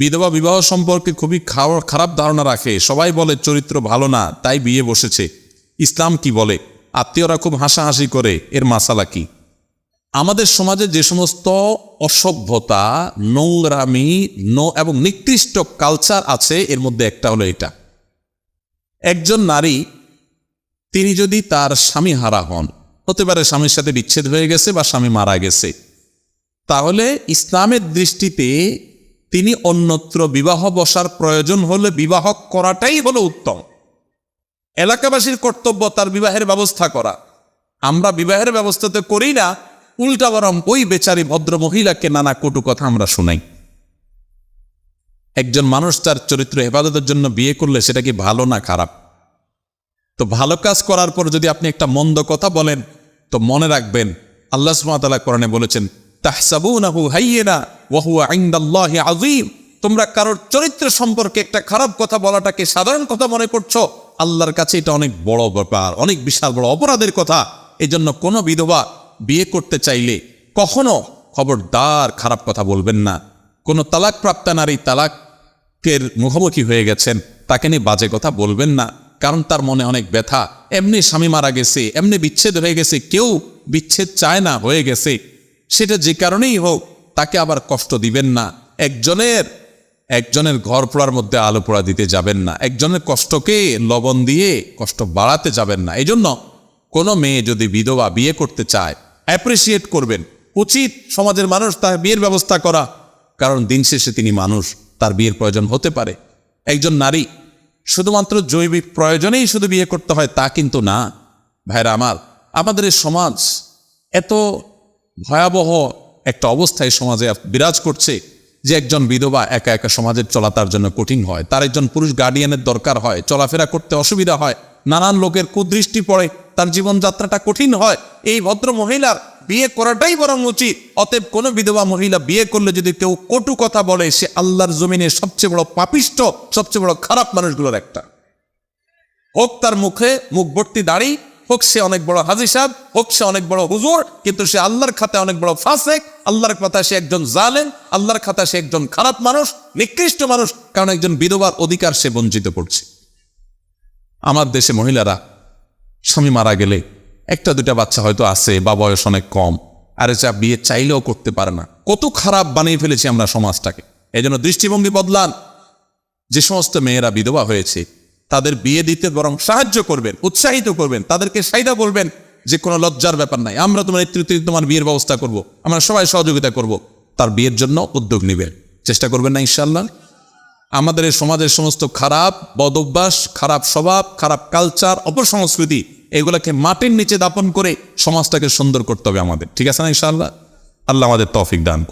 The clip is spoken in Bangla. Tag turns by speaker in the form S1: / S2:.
S1: বিধবা বিবাহ সম্পর্কে খুবই খারাপ ধারণা রাখে, সবাই বলে চরিত্র ভালো না তাই বিয়ে বসেছে। ইসলাম কি বলে? আত্মীয়রা খুব হাসাহাসি করে, এর মাসালা কি? আমাদের সমাজে যে সমস্ত অসভ্যতা, নোংরামি এবং নিকৃষ্ট কালচার আছে, এর মধ্যে একটা হলো এটা। একজন নারী, তিনি যদি তার স্বামী হারা হন, হতে পারে স্বামীর সাথে বিচ্ছেদ হয়ে গেছে বা স্বামী মারা গেছে, তাহলে ইসলামের দৃষ্টিতে তিনি অন্যত্র বিবাহ বসার প্রয়োজন হলে বিবাহ করাটাই হলো উত্তম। এলাকাবাসীর কর্তব্য তার বিবাহের ব্যবস্থা করা। আমরা বিবাহের ব্যবস্থা তো করি না, উল্টা বরং ওই বেচারি ভদ্র মহিলাকে নানা কটু কথা আমরা শুনাই। একজন মানুষ তার চরিত্র হেফাজতের জন্য বিয়ে করলে সেটা কি ভালো না খারাপ? তো ভালো কাজ করার পর যদি আপনি একটা মন্দ কথা বলেন, তো মনে রাখবেন আল্লাহ সুবহানাহু ওয়া তাআলা কোরআনে বলেছেন, তাহসাবুনাহু হাইয়িনা ওয়া হুয়া ইনদাল্লাহি আযীম। তোমরা কারোর চরিত্র সম্পর্কে একটা খারাপ কথা বলাটাকে সাধারণ কথা মনে করছো, আল্লাহর কাছে এটা অনেক বড় ব্যাপার, অনেক বিশাল বড় অপরাধের কথা। এজন্য কোনো বিধবা বিয়ে করতে চাইলে কখনো খবরদার খারাপ কথা বলবেন না। কোনো তালাকপ্রাপ্তা নারী তালাকের মুখোমুখি হয়ে গেছেন, তাকে নিয়ে বাজে কথা বলবেন না, কারণ তার মনে অনেক ব্যথা। এমনি স্বামী মারা গেছে, এমনি বিচ্ছেদ হয়ে গেছে, কেউ বিচ্ছেদ চায় না, হয়ে গেছে, সেটা যে কারণেই হোক, তাকে আবার কষ্ট দিবেন না। একজনের ঘর পোড়ার মধ্যে আলো পোড়া দিতে যাবেন না, একজনের কষ্টকে লবণ দিয়ে কষ্ট বাড়াতে যাবেন না। এই জন্য কোনো মেয়ে যদি বিধবা বিয়ে করতে চায়, অ্যাপ্রিসিয়েট করবেন। উচিত সমাজের মানুষ তার বিয়ের ব্যবস্থা করা, কারণ দিন শেষে তিনি মানুষ, তার বিয়ের প্রয়োজন হতে পারে। একজন নারী শুধুমাত্র জৈবিক প্রয়োজনেই শুধু বিয়ে করতে হয় তা কিন্তু না। ভাইরা আমার, আমাদের এই সমাজ এত ভয়াবহ একটা অবস্থায় সমাজে বিরাজ করছে যে একজন বিধবা একা একা সমাজের চলা তার জন্য কঠিন হয়। তার একজন পুরুষ গার্ডিয়ানের দরকার হয়, চলাফেরা করতে অসুবিধা হয়, নানান লোকের কুদৃষ্টি পড়ে, তার জীবনযাত্রাটা কঠিন হয়। এই ভদ্র মহিলার বিয়ে করাটাই বরং উচিত। অতএব কোনো বিধবা মহিলা বিয়ে করলে যদি কেউ কটু কথা বলে, সে আল্লাহর জমিনে সবচেয়ে বড় পাপিষ্ট, সবচেয়ে বড় খারাপ মানুষগুলোর একটা। হোক তার মুখে মুখ ভর্তি দাড়ি, হোক সে অনেক বড় হাজী সাহেব, হোক সে অনেক বড় হুজুর, কিন্তু সে আল্লাহর খাতায় অনেক বড় ফাসেক, আল্লাহর খাতায় সে একজন জালেম, আল্লাহর খাতায় সে একজন খারাপ মানুষ, নিকৃষ্ট মানুষ, কারণ একজন বিধবার অধিকার সে বঞ্চিত করছে। আমার দেশে মহিলারা স্বামী মারা গেলে একটা দুটা বাচ্চা হয়তো আছে বা বয়স অনেক কম, আর যা বিয়ে চাইলেও করতে পারে না। কত খারাপ বানিয়ে ফেলেছি আমরা সমাজটাকে। এই জন্য দৃষ্টিভঙ্গি বদলান। যে সমস্ত মেয়েরা বিধবা হয়েছে তাদের বিয়ে দিতে বরং সাহায্য করবেন, উৎসাহিত করবেন, তাদেরকে সাইদা বলবেন যে কোনো লজ্জার ব্যাপার নাই, আমরা তোমার নেতৃত্বে তোমার বিয়ের ব্যবস্থা করব, আমরা সবাই সহযোগিতা করব। তার বিয়ের জন্য উদ্যোগ নেবেন, চেষ্টা করবেন না ইনশাআল্লাহ। আমাদের এই সমাজের সমস্ত খারাপ বদ অভ্যাস, খারাপ স্বভাব, খারাপ কালচার, অপসংস্কৃতি, এগুলোকে মাটির নিচে দাপন করে সমাজটাকে সুন্দর করতে হবে আমাদের। ঠিক আছে না ইনশাআল্লাহ? আল্লাহ আমাদের তৌফিক দান করুন।